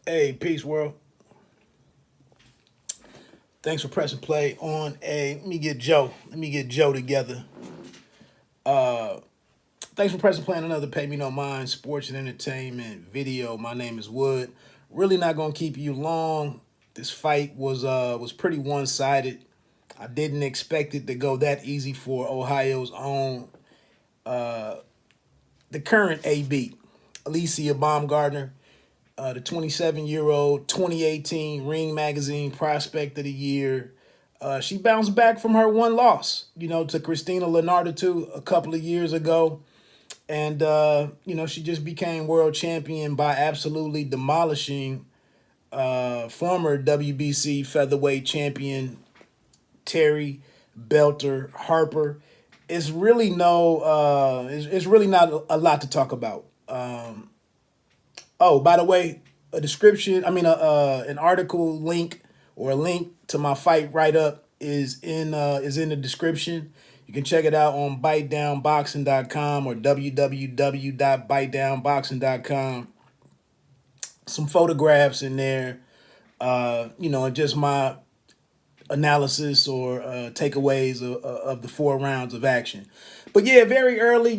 Hey, peace, world. Thanks for pressing play on a. Let me get Joe. Let me get Joe together. Thanks for pressing play on another Pay Me No Mind sports and entertainment video. My name is Wood. Really not gonna keep you long. This fight was pretty one sided. I didn't expect it to go that easy for Ohio's own, the current AB, Alicia Baumgardner, the 27-year-old 2018 Ring Magazine Prospect of the Year. She bounced back from her one loss, to Christina Leonardo a couple of years ago. And, she just became world champion by absolutely demolishing former WBC featherweight champion Terry Belter Harper. It's really it's really not a lot to talk about. Oh, by the way, a description. I mean, an article link or a link to my fight write up is in the description. You can check it out on bitedownboxing.com or www.bitedownboxing.com. Some photographs in there, and just my analysis or takeaways of the 4 rounds of action. But yeah, very early,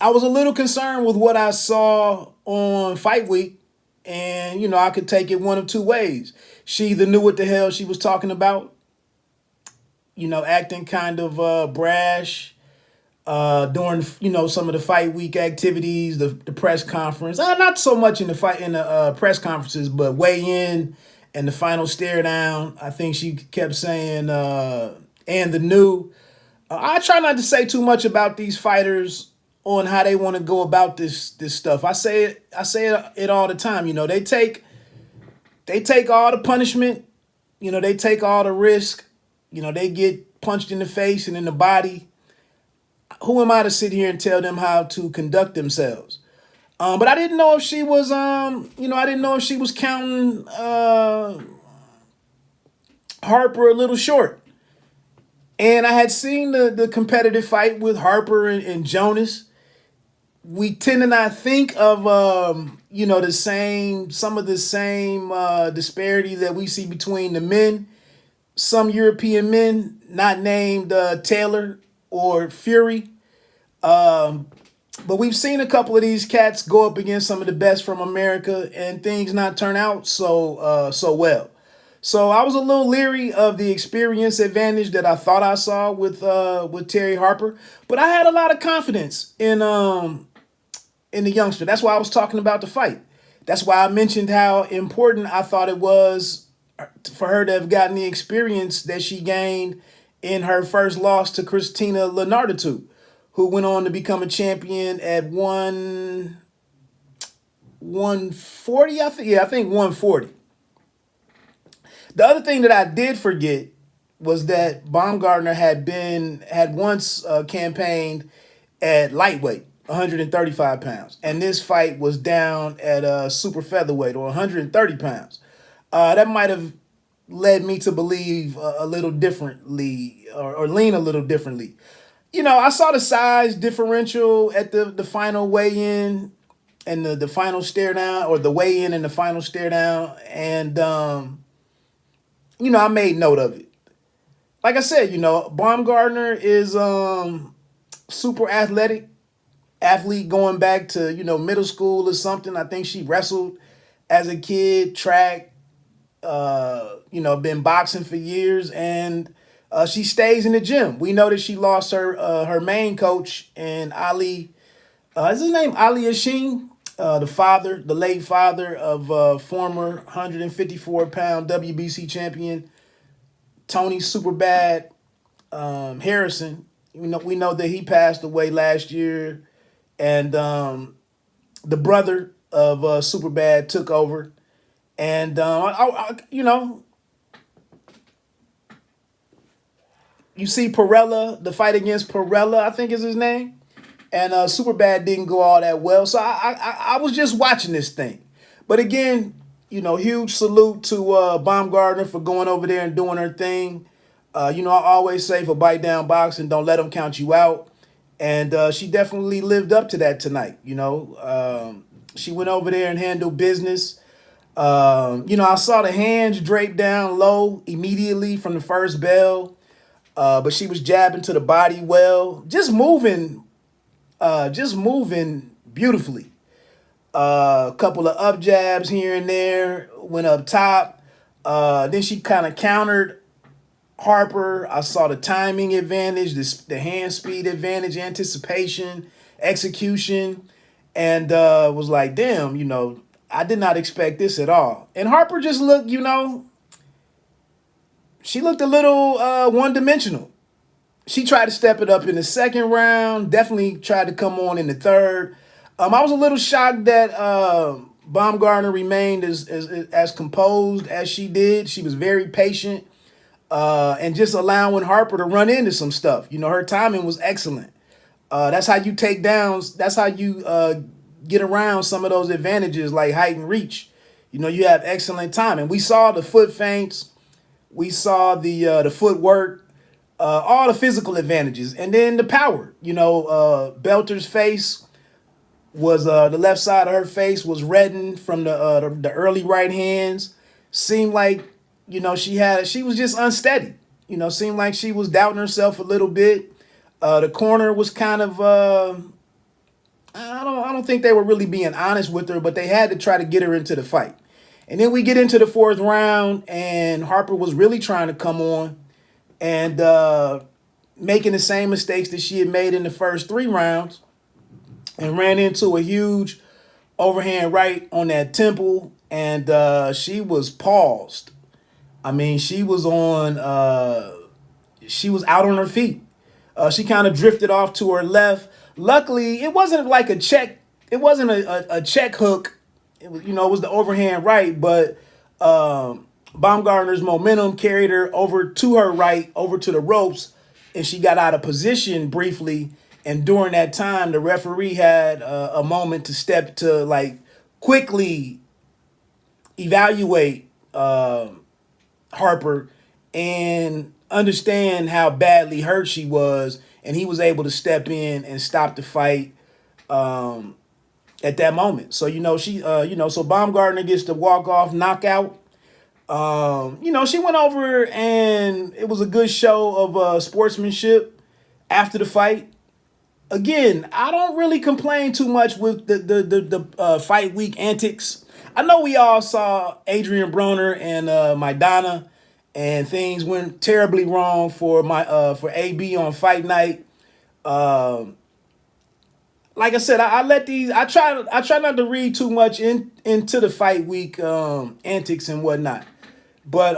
I was a little concerned with what I saw on Fight Week, and I could take it one of two ways. She either knew what the hell she was talking about, acting kind of brash during some of the Fight Week activities, the press conference. Not so much in the press conferences, but weigh in and the final stare down. I think she kept saying and the new. I try not to say too much about these fighters on how they want to go about this stuff. I say it all the time. They take all the punishment. They take all the risk. They get punched in the face and in the body. Who am I to sit here and tell them how to conduct themselves? But I didn't know if she was I didn't know if she was counting Harper a little short. And I had seen the competitive fight with Harper and Jonas. We tend to not think of some of the same disparity that we see between the men. Some European men, not named Taylor or Fury. But we've seen a couple of these cats go up against some of the best from America and things not turn out so well. So I was a little leery of the experience advantage that I thought I saw with Terry Harper, but I had a lot of confidence in the youngster. That's why I was talking about the fight. That's why I mentioned how important I thought it was for her to have gotten the experience that she gained in her first loss to Christina Leonardo, who went on to become a champion at 140, I think. Yeah, I think 140. The other thing that I did forget was that Baumgardner had once campaigned at lightweight, 135 pounds, and this fight was down at super featherweight or 130 pounds. That might have led me to believe a little differently or lean a little differently. I saw the size differential at the final weigh-in and the final stare down, or the weigh-in and the final stare down, and I made note of it. Like I said, Baumgardner is super athlete going back to, middle school or something. I think she wrestled as a kid, track, been boxing for years, and she stays in the gym. We know that she lost her main coach and Ali. Is his name Ali Yashin? The late father of former 154-pound WBC champion Tony Superbad Harrison. We know that he passed away last year, and the brother of Superbad took over, and you see Perella, the fight against Perella, I think is his name. And Superbad didn't go all that well. So I was just watching this thing. But again, huge salute to Baumgardner for going over there and doing her thing. I always say for bite down boxing, don't let them count you out. And she definitely lived up to that tonight. She went over there and handled business. I saw the hands drape down low immediately from the first bell, but she was jabbing to the body well, just moving beautifully. A couple of up jabs here and there, went up top. Then she kind of countered Harper. I saw the timing advantage, the hand speed advantage, anticipation, execution, and was like, damn, I did not expect this at all. And Harper just looked, she looked a little one-dimensional. She tried to step it up in the second round, definitely tried to come on in the third. I was a little shocked that Baumgardner remained as composed as she did. She was very patient and just allowing Harper to run into some stuff. Her timing was excellent. That's how you take downs. That's how you get around some of those advantages like height and reach. You have excellent timing. We saw the foot feints. We saw the footwork. All the physical advantages, and then the power. Belter's face was the left side of her face was reddened from the early right hands. Seemed like she was just unsteady. Seemed like she was doubting herself a little bit. The corner was kind of I don't think they were really being honest with her, but they had to try to get her into the fight. And then we get into the fourth round, and Harper was really trying to come on and making the same mistakes that she had made in the first 3 rounds, and ran into a huge overhand right on that temple, and she was paused. I mean, she was out on her feet. She kind of drifted off to her left. Luckily, it wasn't like a check. It wasn't a check hook. It was the overhand right, but Baumgardner's momentum carried her over to her right, over to the ropes, and she got out of position briefly. And during that time, the referee had a moment to step to quickly evaluate Harper and understand how badly hurt she was, and he was able to step in and stop the fight at that moment. So so Baumgardner gets the walk-off knockout. She went over and it was a good show of sportsmanship after the fight. Again, I don't really complain too much with the fight week antics. I know we all saw Adrian Broner and Maidana, and things went terribly wrong for AB on fight night. Like I said, I try not to read too much into the fight week antics and whatnot. But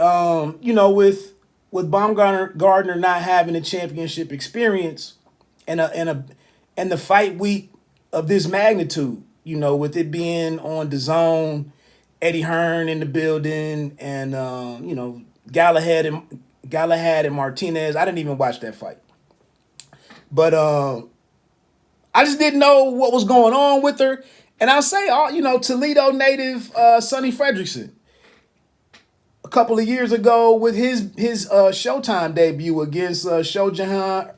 with Baumgardner not having a championship experience and the fight week of this magnitude, with it being on DAZN, Eddie Hearn in the building, and Galahad and Martinez. I didn't even watch that fight, but I just didn't know what was going on with her. And I'll say, Toledo native Sonny Fredrickson, a couple of years ago with his Showtime debut against Shojahan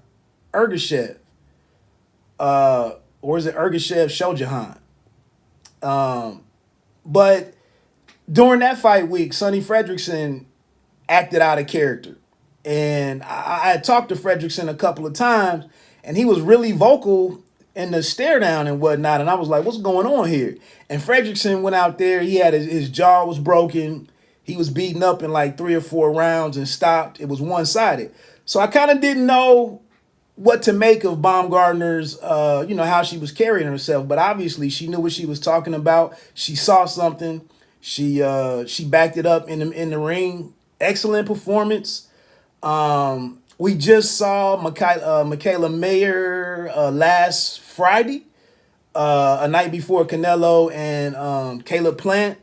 Ergashev, or is it Ergashev Shojahan? But during that fight week, Sonny Fredrickson acted out of character. And I had talked to Fredrickson a couple of times, and he was really vocal in the stare down and whatnot. And I was like, what's going on here? And Fredrickson went out there. He had his jaw was broken. He was beaten up in like 3 or 4 rounds and stopped. It was one-sided. So I kind of didn't know what to make of Baumgardner's, how she was carrying herself. But obviously she knew what she was talking about. She saw something. She backed it up in the ring. Excellent performance. We just saw Michaela Mayer last Friday, a night before Canelo and Caleb Plant.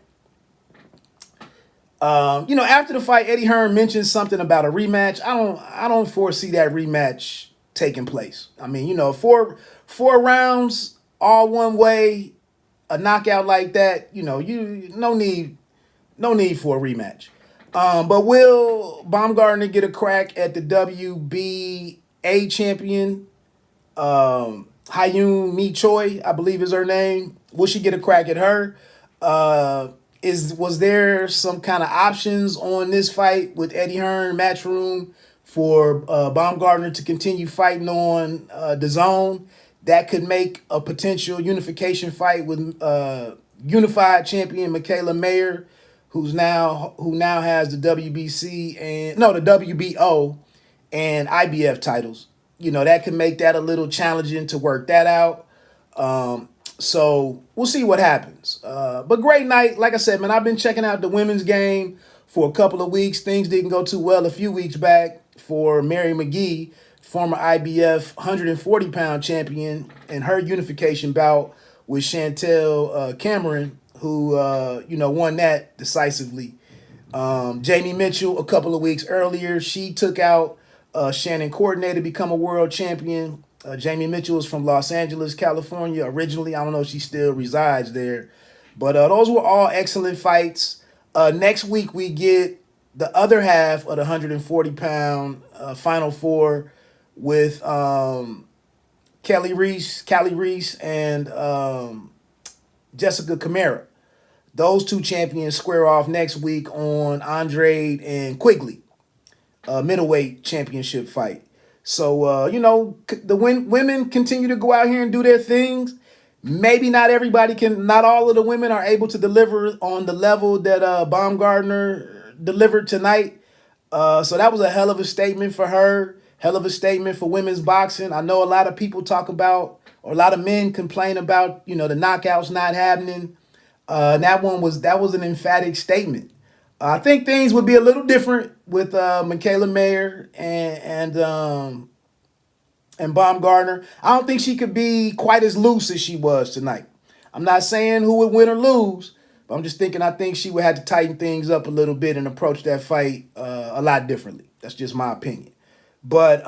After the fight, Eddie Hearn mentioned something about a rematch. I don't foresee that rematch taking place. I mean, 4 rounds all one way, a knockout like that, no need for a rematch. But will Baumgardner get a crack at the WBA champion Hyun Mi Choi, I believe is her name. Will she get a crack at her? Was there some kind of options on this fight with Eddie Hearn Matchroom for Baumgardner to continue fighting on DAZN that could make a potential unification fight with unified champion Michaela Mayer, who now has the WBC and no the WBO and IBF titles. That could make that a little challenging to work that out. So we'll see what happens. But great night. Like I said, man, I've been checking out the women's game for a couple of weeks. Things didn't go too well a few weeks back for Mary McGee, former IBF 140-pound champion, and her unification bout with Chantel Cameron, who, won that decisively. Jamie Mitchell, a couple of weeks earlier, she took out Shannon Coordinator to become a world champion. Jamie Mitchell is from Los Angeles, California originally. I don't know if she still resides there. But those were all excellent fights. Next week, we get the other half of the 140-pound Final Four with Kelly Reese, and Jessica Camara. Those two champions square off next week on Andrade and Quigley, middleweight championship fight. So, the women continue to go out here and do their things. Maybe not all of the women are able to deliver on the level that Baumgardner delivered tonight. So that was a hell of a statement for her, hell of a statement for women's boxing. I know a lot of people a lot of men complain about, the knockouts not happening. That was an emphatic statement. I think things would be a little different with Michaela Mayer and Baumgardner. I don't think she could be quite as loose as she was tonight. I'm not saying who would win or lose, but I'm just thinking I think she would have to tighten things up a little bit and approach that fight a lot differently. That's just my opinion. But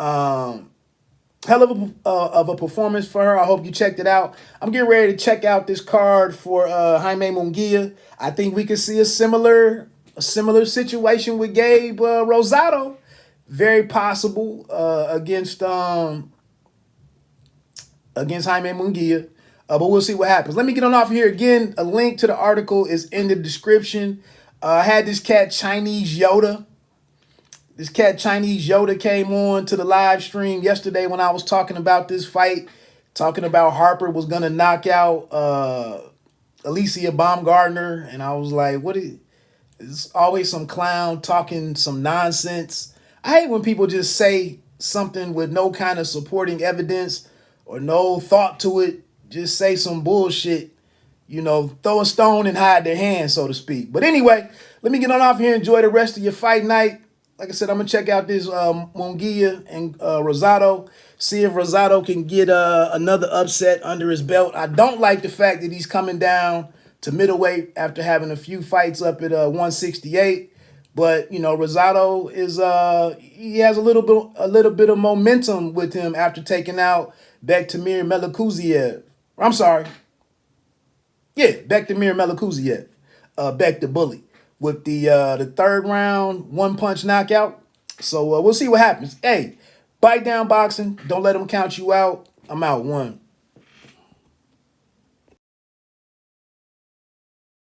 hell of a performance for her. I hope you checked it out. I'm getting ready to check out this card for Jaime Munguia. I think we could see a similar situation with Gabe Rosado. Very possible against Jaime Munguia. But we'll see what happens. Let me get on off here again. A link to the article is in the description. I had this cat Chinese Yoda. This cat Chinese Yoda came on to the live stream yesterday when I was talking about this fight, talking about Harper was going to knock out Alicia Baumgardner. And I was like, it's always some clown talking some nonsense. I hate when people just say something with no kind of supporting evidence or no thought to it. Just say some bullshit, throw a stone and hide their hand, so to speak. But anyway, let me get on off here and enjoy the rest of your fight night. Like I said, I'm going to check out this Munguia and Rosado, see if Rosado can get another upset under his belt. I don't like the fact that he's coming down to middleweight after having a few fights up at 168. But, Rosado he has a little bit of momentum with him after taking out Bektamir Melikuziev. I'm sorry. Yeah, Bektamir Melikuziev, Bek the Bully, with the third round one-punch knockout. So we'll see what happens. Hey, bite down boxing. Don't let them count you out. I'm out. One.